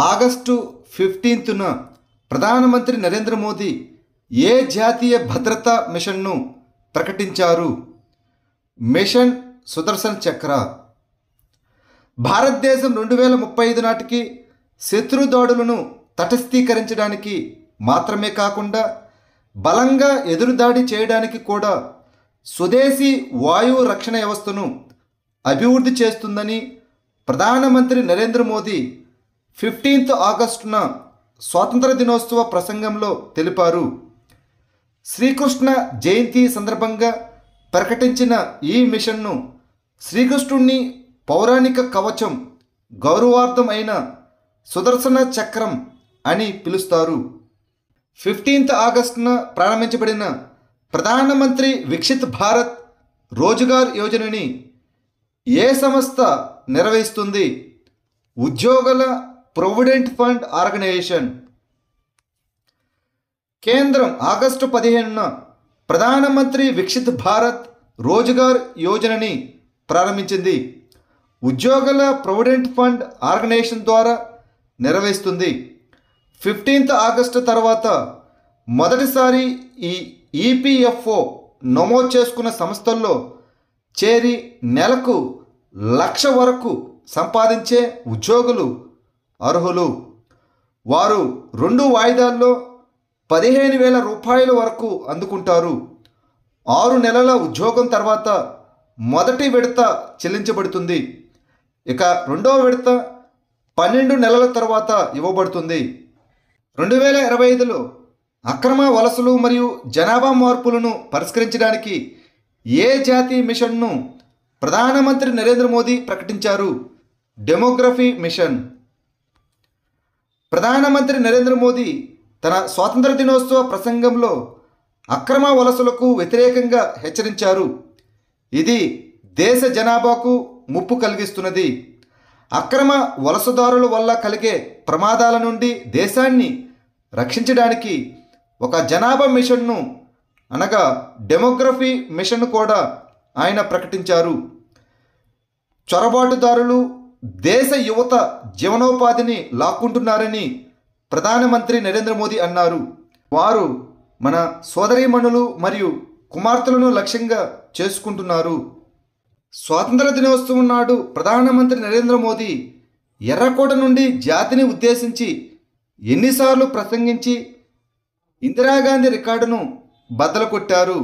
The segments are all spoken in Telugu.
ఆగస్టు 15న ప్రధానమంత్రి నరేంద్ర మోదీ ఏ జాతీయ భద్రతా మిషన్ను ప్రకటించారు? మిషన్ సుదర్శన్ చక్ర. భారతదేశం 2035 నాటికి శత్రు దాడులను తటస్థీకరించడానికి మాత్రమే కాకుండా బలంగా ఎదురుదాడి చేయడానికి కూడా స్వదేశీ వాయు రక్షణ వ్యవస్థను అభివృద్ధి చేస్తుందని ప్రధానమంత్రి నరేంద్ర మోదీ 15 ఆగస్టున స్వాతంత్ర దినోత్సవ ప్రసంగంలో తెలిపారు. శ్రీకృష్ణ జయంతి సందర్భంగా ప్రకటించిన ఈ మిషన్ను శ్రీకృష్ణుని పౌరాణిక కవచం గౌరవార్థం అయిన సుదర్శన చక్రం అని పిలుస్తారు. 15 ఆగస్టున ప్రారంభించబడిన ప్రధానమంత్రి వికసిత్ భారత్ రోజ్గార్ యోజనని ఏ సంస్థ నిర్వహిస్తుంది? ఉద్యోగుల ప్రొవిడెంట్ ఫండ్ ఆర్గనైజేషన్. కేంద్రం ఆగస్టు 15న ప్రధానమంత్రి వికసిత్ భారత్ రోజ్గార్ యోజనని ప్రారంభించింది. ఉద్యోగుల ప్రొవిడెంట్ ఫండ్ ఆర్గనైజేషన్ ద్వారా నిర్వహిస్తుంది. 15 ఆగస్టు తర్వాత మొదటిసారి ఈ ఈపీఎఫ్ఓ నమోదు చేసుకున్న సంస్థల్లో చేరి నెలకు 1,00,000 వరకు సంపాదించే ఉద్యోగులు అర్హులు. వారు 2 వాయిదాల్లో 15,000 రూపాయల వరకు అందుకుంటారు. 6 నెలల ఉద్యోగం తర్వాత మొదటి విడత చెల్లించబడుతుంది. ఇక రెండవ విడత 12 నెలల తర్వాత ఇవ్వబడుతుంది. 2025లో అక్రమ వలసలు మరియు జనాభా మార్పులను పరిష్కరించడానికి ఏ జాతీయ మిషన్ను ప్రధానమంత్రి నరేంద్ర మోదీ ప్రకటించారు? Demography mission. ప్రధానమంత్రి నరేంద్ర మోదీ తన స్వాతంత్ర దినోత్సవ ప్రసంగంలో అక్రమ వలసలకు వ్యతిరేకంగా హెచ్చరించారు. ఇది దేశ జనాభాకు ముప్పు కలిగిస్తున్నది. అక్రమ వలసదారుల వల్ల కలిగే ప్రమాదాల నుండి దేశాన్ని రక్షించడానికి ఒక జనాభా మిషన్ను అనగా డెమోగ్రఫీ మిషన్ కూడా ఆయన ప్రకటించారు. చొరబాటుదారులు దేశ యువత జీవనోపాధిని లాక్కుంటున్నారని ప్రధానమంత్రి నరేంద్ర మోదీ అన్నారు. వారు మన సోదరీమణులు మరియు కుమార్తెలను లక్ష్యంగా చేసుకుంటున్నారు. స్వాతంత్ర దినోత్సవం నాడు ప్రధానమంత్రి నరేంద్ర మోదీ ఎర్రకోట నుండి జాతిని ఉద్దేశించి ఎన్నిసార్లు ప్రసంగించి ఇందిరాగాంధీ రికార్డును బద్దలు కొట్టారు?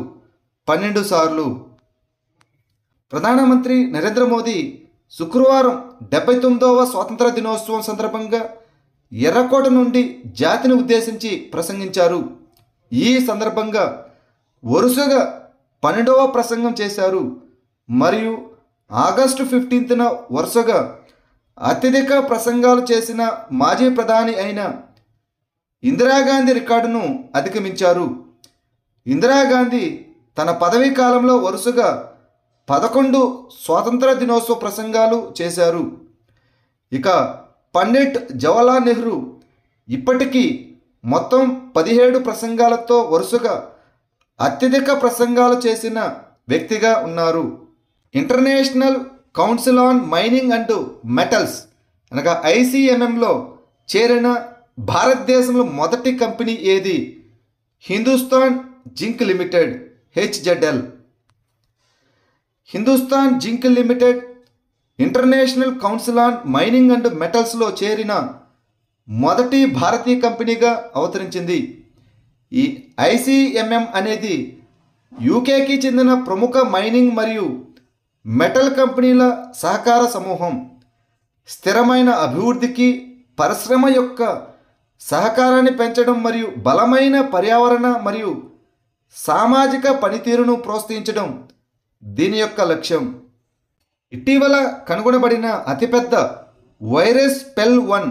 12 సార్లు. ప్రధానమంత్రి నరేంద్ర మోదీ శుక్రవారం 79వ స్వాతంత్ర దినోత్సవం సందర్భంగా ఎర్రకోట నుండి జాతిని ఉద్దేశించి ప్రసంగించారు. ఈ సందర్భంగా వరుసగా 12వ ప్రసంగం చేశారు మరియు ఆగస్టు 15న వరుసగా అత్యధిక ప్రసంగాలు చేసిన మాజీ ప్రధాని అయిన ఇందిరాగాంధీ రికార్డును అధిగమించారు. ఇందిరాగాంధీ తన పదవీ కాలంలో వరుసగా 11 స్వాతంత్ర దినోత్సవ ప్రసంగాలు చేశారు. ఇక పండిట్ జవహర్లాల్ నెహ్రూ ఇప్పటికీ మొత్తం 17 ప్రసంగాలతో వరుసగా అత్యధిక ప్రసంగాలు చేసిన వ్యక్తిగా ఉన్నారు. International council on mining and metals అనగా ICMMలో చేరిన భారతదేశంలో మొదటి కంపెనీ ఏది? Hindustan zinc limited HZL. Hindustan zinc limited international council on mining and మెటల్స్లో చేరిన మొదటి భారతీయ కంపెనీగా అవతరించింది. ఈ ICMM అనేది యూకేకి చెందిన ప్రముఖ మైనింగ్ మరియు మెటల్ కంపెనీల సహకార సమూహం. స్థిరమైన అభివృద్ధికి పరిశ్రమ యొక్క సహకారాన్ని పెంచడం మరియు బలమైన పర్యావరణ మరియు సామాజిక పనితీరును ప్రోత్సహించడం దీని యొక్క లక్ష్యం. ఇటీవల కనుగొనబడిన అతిపెద్ద వైరస్ PEL-1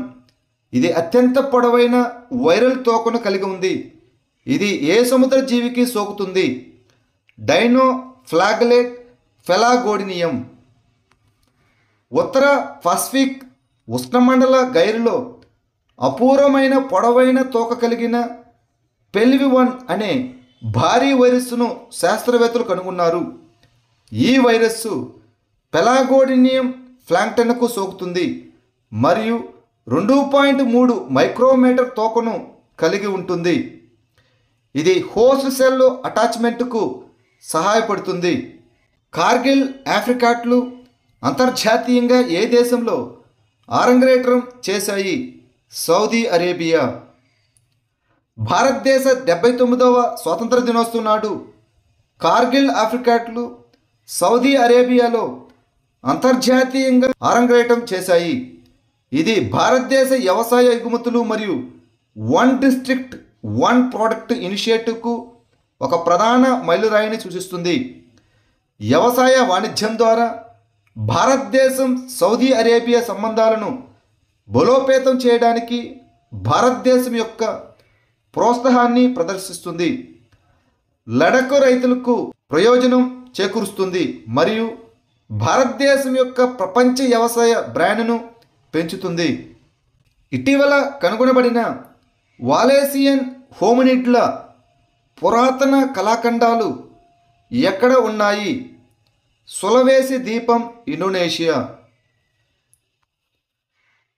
ఇది అత్యంత పొడవైన వైరల్ తోకను కలిగి ఉంది. ఇది ఏ సముద్ర జీవికి సోకుతుంది? డైనోఫ్లాగెలేట్ ఫెలాగోడినియం. ఉత్తర పసిఫిక్ ఉష్ణమండల గైరులో అపూర్వమైన పొడవైన తోక కలిగిన PEL-1 అనే భారీ వైరస్సును శాస్త్రవేత్తలు కనుగొన్నారు. ఈ వైరస్సు పెలాగోడినియం ప్లాంక్టన్కు సోకుతుంది మరియు 2.3 మైక్రోమీటర్ తోకను కలిగి ఉంటుంది. ఇది హోస్ట్ సెల్ అటాచ్మెంట్కు సహాయపడుతుంది. కార్గిల్ ఆఫ్రికాట్లు అంతర్జాతీయంగా ఏ దేశంలో ఆరంగేట్రం చేశాయి? Saudi Arabia. భారతదేశ 79వ స్వాతంత్ర దినోత్సవం నాడు కార్గిల్ ఆఫ్రికాట్లు సౌదీ అరేబియాలో అంతర్జాతీయంగా ఆరంగేట్రం చేశాయి. ఇది భారతదేశ వ్యవసాయ ఎగుమతులు మరియు వన్ డిస్ట్రిక్ట్ వన్ ప్రోడక్ట్ ఇనిషియేటివ్కు ఒక ప్రధాన మైలురాయిని సూచిస్తుంది. వ్యవసాయ వాణిజ్యం ద్వారా భారతదేశం సౌదీ అరేబియా సంబంధాలను బలోపేతం చేయడానికి భారతదేశం యొక్క ప్రోత్సాహాన్ని ప్రదర్శిస్తుంది. లడఖ్ రైతులకు ప్రయోజనం చేకూరుస్తుంది మరియు భారతదేశం యొక్క ప్రపంచ వ్యవసాయ బ్రాండ్ను పెంచుతుంది. ఇటీవల కనుగొనబడిన వాలేసియన్ హోమినిడ్ల పురాతన కళాఖండాలు ఎక్కడ ఉన్నాయి? సులవేసి ద్వీపం, ఇండోనేషియా.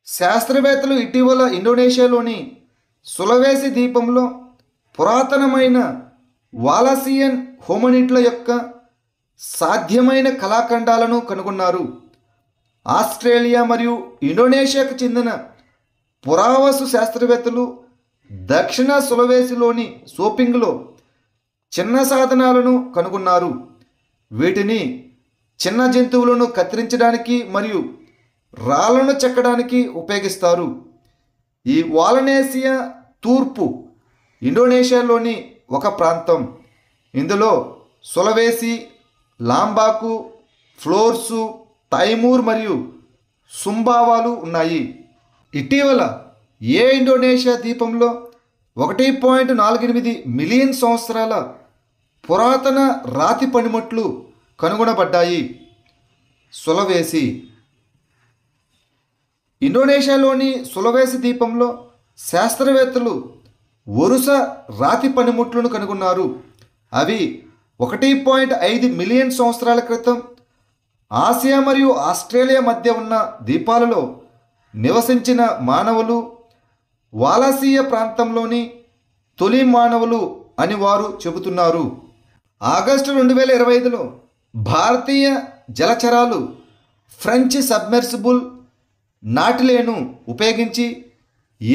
శాస్త్రవేత్తలు ఇటీవల ఇండోనేషియాలోని సులవేసి ద్వీపంలో పురాతనమైన వాలసియన్ హోమినిడ్ల యొక్క సాధ్యమైన కళాఖండాలను కనుగొన్నారు. ఆస్ట్రేలియా మరియు ఇండోనేషియాకు చెందిన పురావస్తు శాస్త్రవేత్తలు దక్షిణ సులవేసిలోని సోపింగ్లో చిన్న సాధనాలను కనుగొన్నారు. వీటిని చిన్న జంతువులను కత్తిరించడానికి మరియు రాళ్లను చెక్కడానికి ఉపయోగిస్తారు. ఈ వాలనేసియా తూర్పు ఇండోనేషియాలోని ఒక ప్రాంతం. ఇందులో సులవేసి, లాంబాకు, ఫ్లోర్సు, తైమూర్ మరియు సుంబావాలు ఉన్నాయి. ఇటీవల ఏ ఇండోనేషియా ద్వీపంలో 1.48 మిలియన్ సంవత్సరాల పురాతన రాతి పనిముట్లు కనుగొనబడ్డాయి? సులవేసి. ఇండోనేషియాలోని సులవేసి ద్వీపంలో శాస్త్రవేత్తలు వరుస రాతి పనిముట్లను కనుగొన్నారు. అవి 1.5 మిలియన్ సంవత్సరాల క్రితం ఆసియా మరియు ఆస్ట్రేలియా మధ్య ఉన్న ద్వీపాలలో నివసించిన మానవులు, వాలసీయ ప్రాంతంలోని తొలి మానవులు అని వారు చెబుతున్నారు. ఆగస్టు 2025లో భారతీయ జలచరాలు ఫ్రెంచ్ సబ్మెర్సిబుల్ నాటిలేను ఉపయోగించి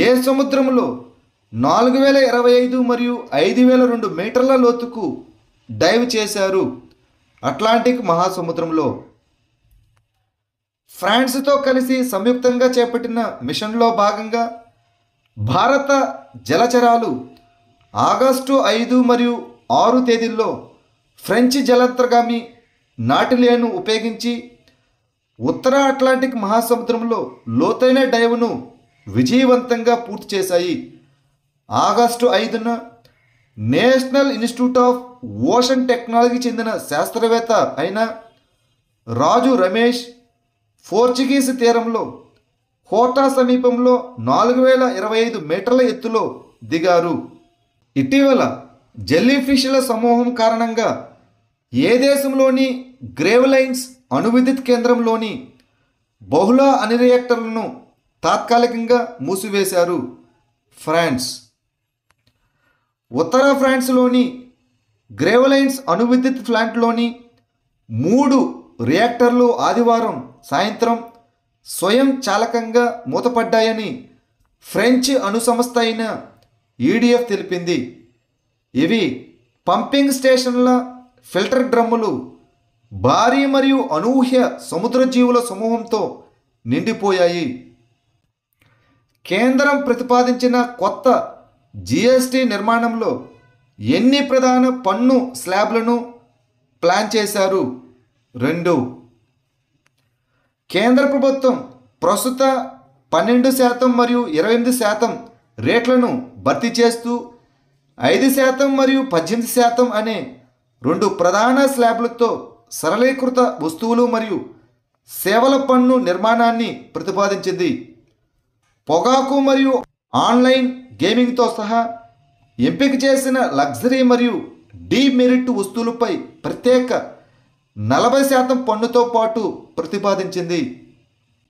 ఏ సముద్రంలో 4025 మరియు 5002 మీటర్ల లోతుకు డైవ్ చేశారు? అట్లాంటిక్ మహాసముద్రంలో. ఫ్రాన్స్తో కలిసి సంయుక్తంగా చేపట్టిన మిషన్లో భాగంగా భారత జలచరాలు ఆగస్టు 5 మరియు 6 తేదీల్లో ఫ్రెంచ్ జలాంతర్గామి నాటిలేను ఉపయోగించి ఉత్తర అట్లాంటిక్ మహాసముద్రంలో లోతైన డైవ్ను విజయవంతంగా పూర్తి చేశాయి. ఆగస్టు 5న నేషనల్ ఇన్స్టిట్యూట్ ఆఫ్ ఓషన్ టెక్నాలజీకి చెందిన శాస్త్రవేత్త అయిన రాజు రమేష్ పోర్చుగీస్ తీరంలో కోటా సమీపంలో 4025 మీటర్ల ఎత్తులో దిగారు. ఇటీవల జెల్లీఫిష్ల సమూహం కారణంగా ఏ దేశంలోని గ్రేవ్లైన్స్ అణువిద్యుత్ కేంద్రంలోని బహుళ అణు రియాక్టర్లను తాత్కాలికంగా మూసివేశారు? ఫ్రాన్స్. ఉత్తర ఫ్రాన్స్లోని గ్రేవ్లైన్స్ అణువిద్యుత్ ప్లాంట్లోని 3 రియాక్టర్లు ఆదివారం సాయంత్రం స్వయం చాలకంగా మూతపడ్డాయని ఫ్రెంచ్ అణు సంస్థ అయిన ఈడిఎఫ్ తెలిపింది. ఇవి పంపింగ్ స్టేషన్ల ఫిల్టర్ డ్రమ్ములు భారీ మరియు అనూహ్య సముద్ర జీవుల సమూహంతో నిండిపోయాయి. కేంద్రం ప్రతిపాదించిన కొత్త జిఎస్టి నిర్మాణంలో ఎన్ని ప్రధాన పన్ను స్లాబ్లను ప్లాన్ చేశారు? 2. కేంద్ర ప్రభుత్వం ప్రస్తుత 12% మరియు 28% రేట్లను భర్తీ చేస్తూ 5% మరియు 18% అనే 2 ప్రధాన స్లాబ్లతో సరళీకృత వస్తువులు మరియు సేవల పన్ను నిర్మాణాన్ని ప్రతిపాదించింది. పొగాకు మరియు ఆన్లైన్ గేమింగ్తో సహా ఎంపిక చేసిన లగ్జరీ మరియు డీమెరిట్ వస్తువులపై ప్రత్యేక 40% పన్నుతో పాటు ప్రతిపాదించింది.